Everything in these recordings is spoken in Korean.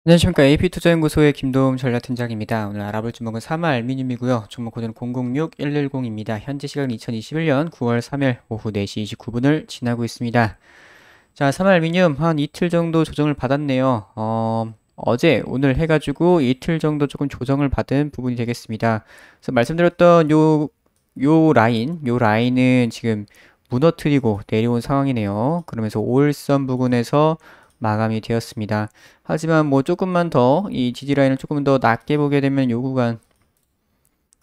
안녕하십니까. AP투자연구소의 김도움 전략팀장입니다. 오늘 알아볼 종목은 사마알미늄이고요. 종목 코드는 006110입니다. 현재 시각은 2021년 9월 3일 오후 4시 29분을 지나고 있습니다. 자, 사마알미늄 한 이틀 정도 조정을 받았네요. 어제, 오늘 해가지고 이틀 정도 조금 조정을 받은 부분이 되겠습니다. 그래서 말씀드렸던 요 라인은 지금 무너뜨리고 내려온 상황이네요. 그러면서 5일선 부근에서 마감이 되었습니다. 하지만 뭐 조금만 더 이 지지 라인을 조금 더 낮게 보게 되면 요 구간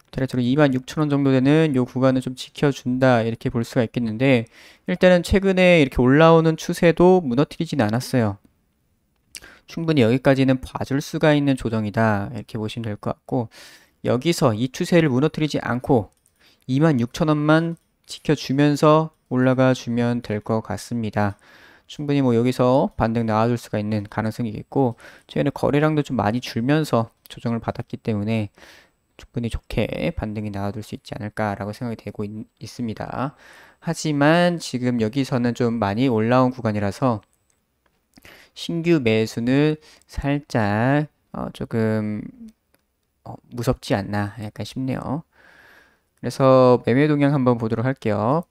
대략적으로 26,000원 정도 되는 요 구간을 좀 지켜준다 이렇게 볼 수가 있겠는데, 일단은 최근에 이렇게 올라오는 추세도 무너뜨리진 않았어요. 충분히 여기까지는 봐줄 수가 있는 조정이다 이렇게 보시면 될 것 같고, 여기서 이 추세를 무너뜨리지 않고 26,000원만 지켜주면서 올라가 주면 될 것 같습니다. 충분히 뭐 여기서 반등 나와줄 수가 있는 가능성이 있겠고, 최근에 거래량도 좀 많이 줄면서 조정을 받았기 때문에 충분히 좋게 반등이 나와줄 수 있지 않을까라고 생각이 되고 있습니다. 하지만 지금 여기서는 좀 많이 올라온 구간이라서 신규 매수는 살짝 조금 무섭지 않나 약간 싶네요. 그래서 매매 동향 한번 보도록 할게요.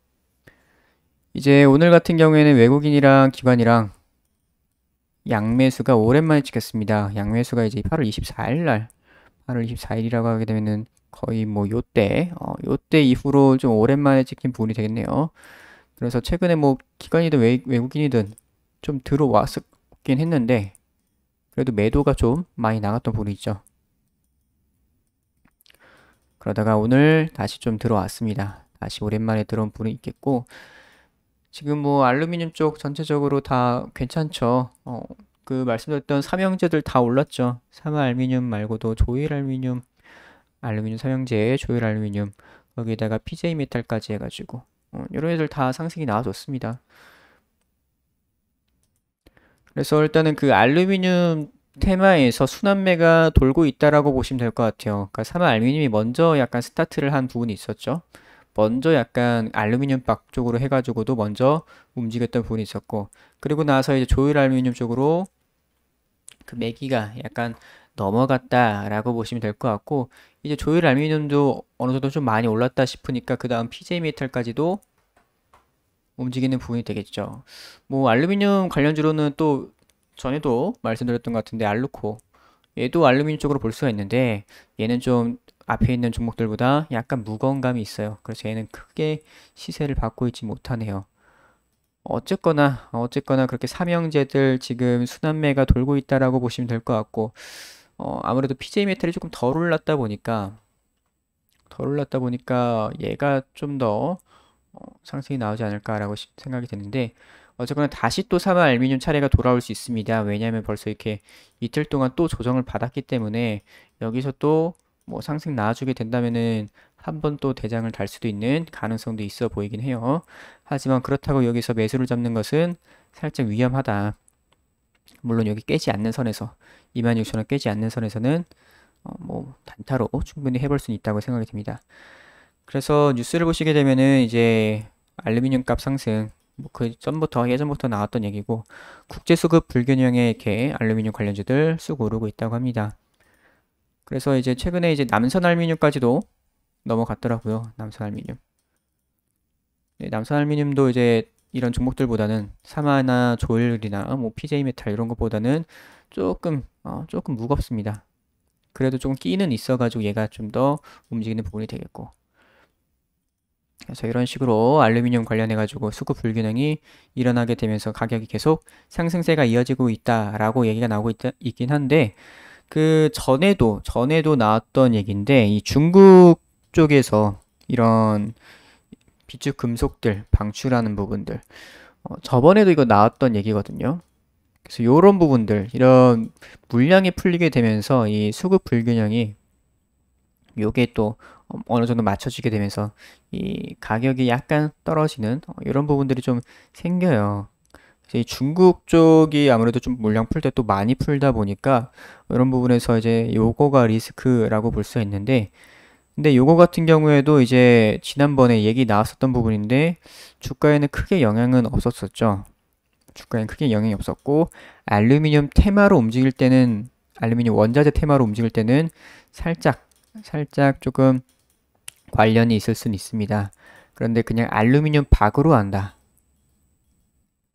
이제 오늘 같은 경우에는 외국인이랑 기관이랑 양매수가 오랜만에 찍혔습니다. 양매수가 이제 8월 24일 날, 8월 24일이라고 하게 되면은 거의 뭐 요때 이후로 좀 오랜만에 찍힌 부분이 되겠네요. 그래서 최근에 뭐 기관이든 외국인이든 좀 들어왔었긴 했는데, 그래도 매도가 좀 많이 나갔던 부분이 있죠. 그러다가 오늘 다시 좀 들어왔습니다. 다시 오랜만에 들어온 부분이 있겠고, 지금 뭐 알루미늄 쪽 전체적으로 다 괜찮죠. 그 말씀드렸던 삼형제들 다 올랐죠. 사마알미늄 말고도 조일알미늄, 알루미늄 삼형제, 조일알미늄, 거기에다가 PJ메탈까지 해가지고 이런 애들 다 상승이 나와줬습니다. 그래서 일단은 그 알루미늄 테마에서 순환매가 돌고 있다라고 보시면 될 것 같아요. 그러니까 사마알미늄이 먼저 약간 스타트를 한 부분이 있었죠. 먼저 약간 알루미늄 박 쪽으로 해가지고도 먼저 움직였던 부분이 있었고, 그리고 나서 이제 조일 알루미늄 쪽으로 그 매기가 약간 넘어갔다라고 보시면 될 것 같고, 이제 조일 알루미늄도 어느 정도 좀 많이 올랐다 싶으니까 그 다음 PJ 메탈까지도 움직이는 부분이 되겠죠. 뭐 알루미늄 관련주로는 또 전에도 말씀드렸던 것 같은데 알루코, 얘도 알루미늄 쪽으로 볼 수가 있는데 얘는 좀 앞에 있는 종목들보다 약간 무거운 감이 있어요. 그래서 얘는 크게 시세를 받고 있지 못하네요. 어쨌거나 그렇게 삼형제들 지금 순환매가 돌고 있다라고 보시면 될 것 같고, 아무래도 PJ 메탈이 조금 덜 올랐다 보니까 얘가 좀 더 상승이 나오지 않을까라고 생각이 되는데, 어쨌거나 다시 또 사마 알루미늄 차례가 돌아올 수 있습니다. 왜냐하면 벌써 이렇게 이틀 동안 또 조정을 받았기 때문에 여기서 또 뭐 상승 나와주게 된다면은 한 번 또 대장을 달 수도 있는 가능성도 있어 보이긴 해요. 하지만 그렇다고 여기서 매수를 잡는 것은 살짝 위험하다. 물론 여기 깨지 않는 선에서 26,000원 깨지 않는 선에서는 뭐 단타로 충분히 해볼 수는 있다고 생각이 듭니다. 그래서 뉴스를 보시게 되면은 이제 알루미늄 값 상승, 뭐 그 예전부터 나왔던 얘기고, 국제 수급 불균형에 이렇게 알루미늄 관련주들 쑥 오르고 있다고 합니다. 그래서 이제 최근에 이제 남선 알루미늄까지도 넘어갔더라고요. 남선 알루미늄. 네, 남선 알루미늄도 이제 이런 종목들보다는 사마나 조일이나 뭐 PJ 메탈 이런 것보다는 조금 무겁습니다. 그래도 조금 끼는 있어가지고 얘가 좀 더 움직이는 부분이 되겠고. 그래서 이런 식으로 알루미늄 관련해가지고 수급 불균형이 일어나게 되면서 가격이 계속 상승세가 이어지고 있다라고 얘기가 나오고 있긴 한데, 그 전에도 나왔던 얘기인데, 이 중국 쪽에서 이런 비축 금속들 방출하는 부분들, 저번에도 이거 나왔던 얘기거든요. 그래서 이런 부분들, 이런 물량이 풀리게 되면서 이 수급 불균형이 요게 또 어느 정도 맞춰지게 되면서 이 가격이 약간 떨어지는 이런 부분들이 좀 생겨요. 그래서 이 중국 쪽이 아무래도 좀 물량 풀 때 또 많이 풀다 보니까 이런 부분에서 이제 요거가 리스크라고 볼 수가 있는데, 근데 요거 같은 경우에도 이제 지난번에 얘기 나왔었던 부분인데 주가에는 크게 영향은 없었었죠. 주가에는 크게 영향이 없었고, 알루미늄 테마로 움직일 때는 알루미늄 원자재 테마로 움직일 때는 살짝 조금 관련이 있을 수는 있습니다. 그런데 그냥 알루미늄 박으로 한다.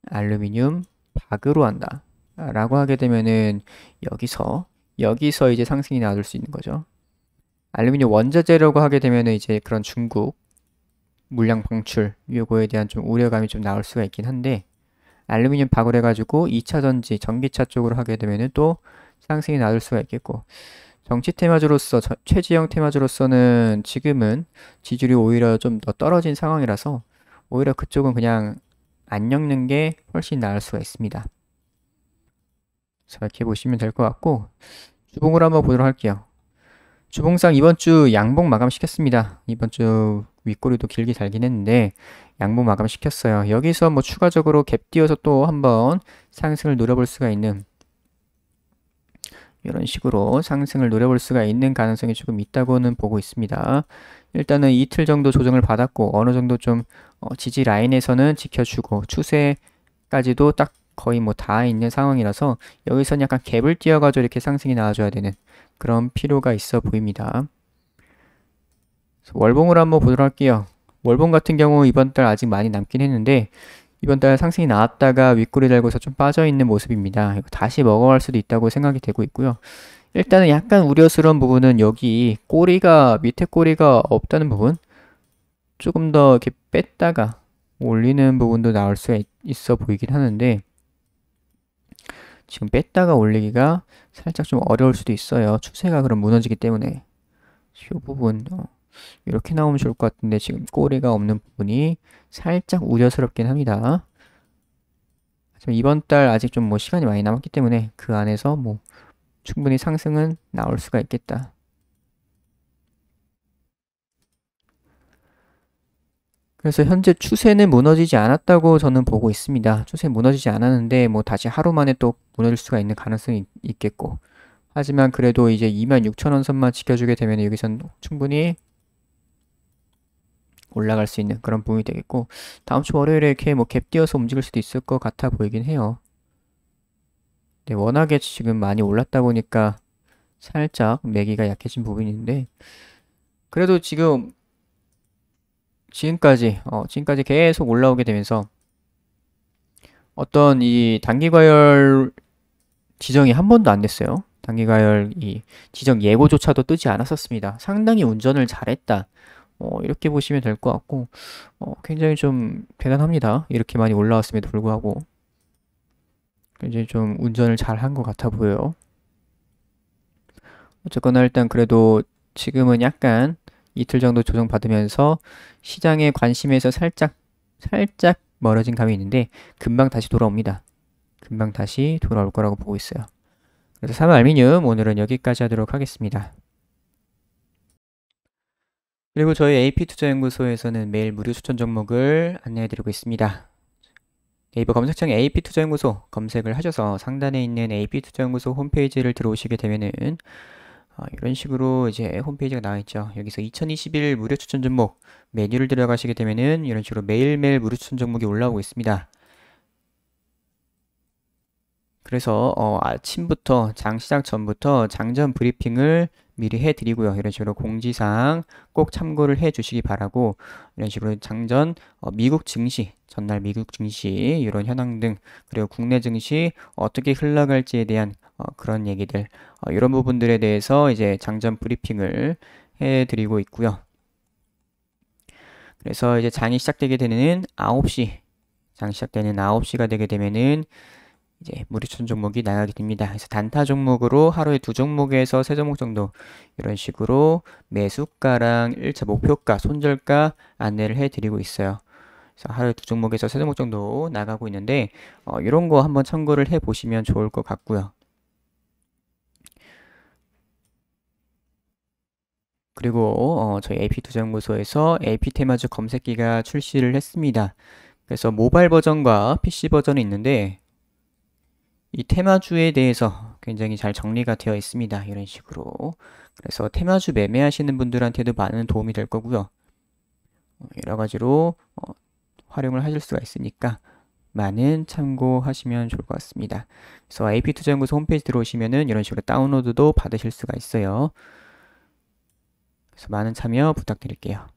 알루미늄 박으로 한다. 라고 하게 되면은 여기서 이제 상승이 나올 수 있는 거죠. 알루미늄 원자재라고 하게 되면은 이제 그런 중국 물량 방출 요거에 대한 좀 우려감이 좀 나올 수가 있긴 한데 알루미늄 박을 해가지고 2차 전지 전기차 쪽으로 하게 되면은 또 상승이 나올 수가 있겠고 정치 테마주로서 최지영 테마주로서는 지금은 지지율이 오히려 좀 더 떨어진 상황이라서 오히려 그쪽은 그냥 안 엮는 게 훨씬 나을 수가 있습니다. 자, 이렇게 보시면 될 것 같고 주봉을 한번 보도록 할게요. 주봉상 이번 주 양봉 마감시켰습니다. 이번 주 윗꼬리도 길게 달긴 했는데 양봉 마감시켰어요. 여기서 뭐 추가적으로 갭 띄워서 또 한번 상승을 노려볼 수가 있는 이런 식으로 상승을 노려볼 수가 있는 가능성이 조금 있다고는 보고 있습니다. 일단은 이틀 정도 조정을 받았고 어느 정도 좀 지지 라인에서는 지켜주고 추세까지도 딱 거의 뭐 다 있는 상황이라서 여기서는 약간 갭을 띄워가지고 이렇게 상승이 나와줘야 되는 그런 필요가 있어 보입니다. 월봉을 한번 보도록 할게요. 월봉 같은 경우 이번 달 아직 많이 남긴 했는데 이번 달 상승이 나왔다가 윗꼬리 달고서 좀 빠져있는 모습입니다. 이거 다시 먹어갈 수도 있다고 생각이 되고 있고요. 일단은 약간 우려스러운 부분은 여기 밑에 꼬리가 없다는 부분 조금 더 이렇게 뺐다가 올리는 부분도 나올 수 있어 보이긴 하는데 지금 뺐다가 올리기가 살짝 좀 어려울 수도 있어요. 추세가 그럼 무너지기 때문에 이 부분 이렇게 나오면 좋을 것 같은데 지금 꼬리가 없는 부분이 살짝 우려스럽긴 합니다. 하지만 이번 달 아직 좀 뭐 시간이 많이 남았기 때문에 그 안에서 뭐 충분히 상승은 나올 수가 있겠다. 그래서 현재 추세는 무너지지 않았다고 저는 보고 있습니다. 추세 무너지지 않았는데 뭐 다시 하루 만에 또 무너질 수가 있는 가능성이 있겠고 하지만 그래도 이제 26,000원 선만 지켜주게 되면 여기선 충분히 올라갈 수 있는 그런 부분이 되겠고 다음 주 월요일에 이렇게 뭐 갭 띄어서 움직일 수도 있을 것 같아 보이긴 해요. 네, 워낙에 지금 많이 올랐다 보니까 살짝 매기가 약해진 부분이 있는데 그래도 지금까지 계속 올라오게 되면서 어떤 이 단기 과열 지정이 한 번도 안 됐어요. 단기 과열 이 지정 예고조차도 뜨지 않았었습니다. 상당히 운전을 잘했다. 이렇게 보시면 될 것 같고 굉장히 좀 대단합니다. 이렇게 많이 올라왔음에도 불구하고 굉장히 좀 운전을 잘 한 것 같아 보여요. 어쨌거나 일단 그래도 지금은 약간 이틀 정도 조정받으면서 시장의 관심에서 살짝 멀어진 감이 있는데 금방 다시 돌아옵니다. 금방 다시 돌아올 거라고 보고 있어요. 그래서 삼알미늄 오늘은 여기까지 하도록 하겠습니다. 그리고 저희 AP투자연구소에서는 매일 무료 추천 종목을 안내해드리고 있습니다. 네이버 검색창에 AP투자연구소 검색을 하셔서 상단에 있는 AP투자연구소 홈페이지를 들어오시게 되면은 이런 식으로 이제 홈페이지가 나와 있죠. 여기서 2021 무료 추천 종목 메뉴를 들어가시게 되면은 이런 식으로 매일매일 무료 추천 종목이 올라오고 있습니다. 그래서 아침부터 장 시작 전부터 장전 브리핑을 미리 해드리고요. 이런 식으로 공지사항 꼭 참고를 해주시기 바라고 이런 식으로 장전 미국 증시 전날 미국 증시 이런 현황 등 그리고 국내 증시 어떻게 흘러갈지에 대한 그런 얘기들 이런 부분들에 대해서 이제 장전 브리핑을 해드리고 있고요. 그래서 이제 장이 시작되게 되는 9시 장 시작되는 9시가 되게 되면은 이제 무료 추천 종목이 나가게 됩니다. 그래서 단타 종목으로 하루에 2종목에서 3종목 정도 이런 식으로 매수가랑 1차 목표가, 손절가 안내를 해드리고 있어요. 그래서 하루에 2종목에서 3종목 정도 나가고 있는데 이런 거 한번 참고를 해보시면 좋을 것 같고요. 그리고 저희 AP투자연구소에서 AP테마주 검색기가 출시를 했습니다. 그래서 모바일 버전과 PC 버전이 있는데 이 테마주에 대해서 굉장히 잘 정리가 되어 있습니다. 이런 식으로. 그래서 테마주 매매하시는 분들한테도 많은 도움이 될 거고요. 여러 가지로 활용을 하실 수가 있으니까 많은 참고하시면 좋을 것 같습니다. 그래서 AP투자연구소 홈페이지 들어오시면은 이런 식으로 다운로드도 받으실 수가 있어요. 그래서 많은 참여 부탁드릴게요.